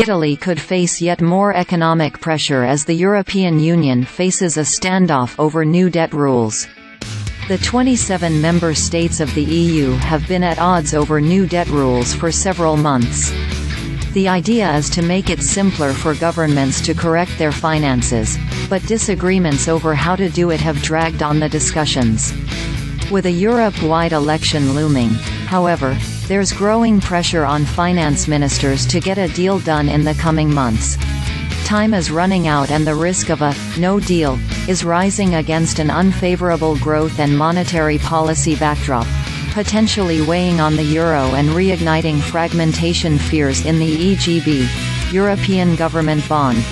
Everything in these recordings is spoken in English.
Italy could face yet more economic pressure as the European Union faces a standoff over new debt rules. The 27 member states of the EU have been at odds over new debt rules for several months. The idea is to make it simpler for governments to correct their finances, but disagreements over how to do it have dragged on the discussions. With a Europe-wide election looming, however, there's growing pressure on finance ministers to get a deal done in the coming months. Time is running out and the risk of a «no deal» is rising against an unfavourable growth and monetary policy backdrop, potentially weighing on the euro and reigniting fragmentation fears in the EGB, European Government Bond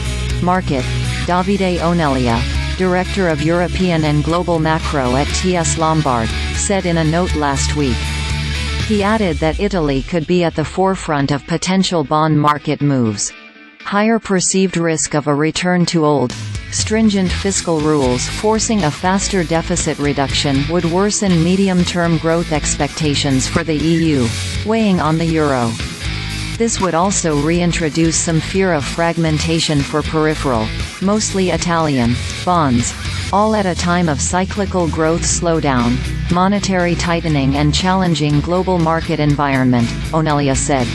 market. Davide Oneglia, Director of European and Global Macro at TS Lombard, said in a note last week. He added that Italy could be at the forefront of potential bond market moves. Higher perceived risk of a return to old, stringent fiscal rules forcing a faster deficit reduction would worsen medium-term growth expectations for the EU, weighing on the euro. This would also reintroduce some fear of fragmentation for peripheral, mostly Italian, bonds, all at a time of cyclical growth slowdown, monetary tightening and challenging global market environment, Oneglia said.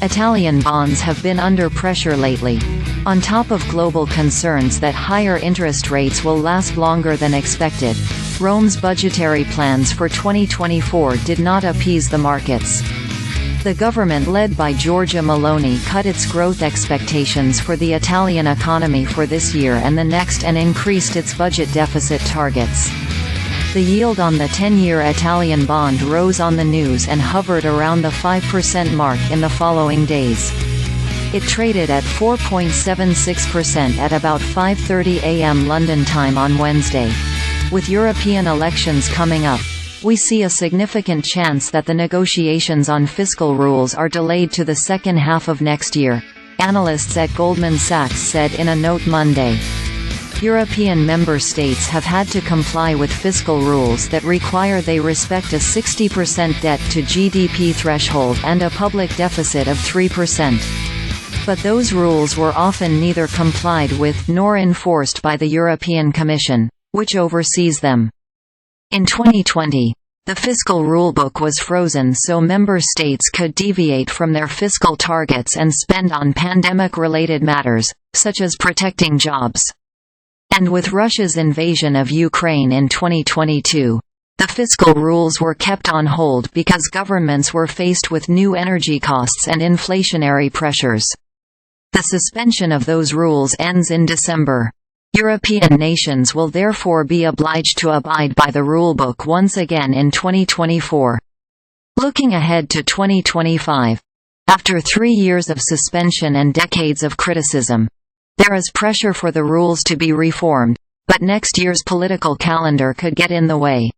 Italian bonds have been under pressure lately. On top of global concerns that higher interest rates will last longer than expected, Rome's budgetary plans for 2024 did not appease the markets. The government led by Giorgia Meloni cut its growth expectations for the Italian economy for this year and the next and increased its budget deficit targets. The yield on the 10-year Italian bond rose on the news and hovered around the 5% mark in the following days. It traded at 4.76% at about 5:30 a.m. London time on Wednesday. With European elections coming up, we see a significant chance that the negotiations on fiscal rules are delayed to the second half of next year, analysts at Goldman Sachs said in a note Monday. European member states have had to comply with fiscal rules that require they respect a 60% debt-to-GDP threshold and a public deficit of 3%. But those rules were often neither complied with nor enforced by the European Commission, which oversees them. In 2020, the fiscal rulebook was frozen so member states could deviate from their fiscal targets and spend on pandemic-related matters, such as protecting jobs. And with Russia's invasion of Ukraine in 2022, the fiscal rules were kept on hold because governments were faced with new energy costs and inflationary pressures. The suspension of those rules ends in December. European nations will therefore be obliged to abide by the rulebook once again in 2024. Looking ahead to 2025, after 3 years of suspension and decades of criticism, there is pressure for the rules to be reformed, but next year's political calendar could get in the way.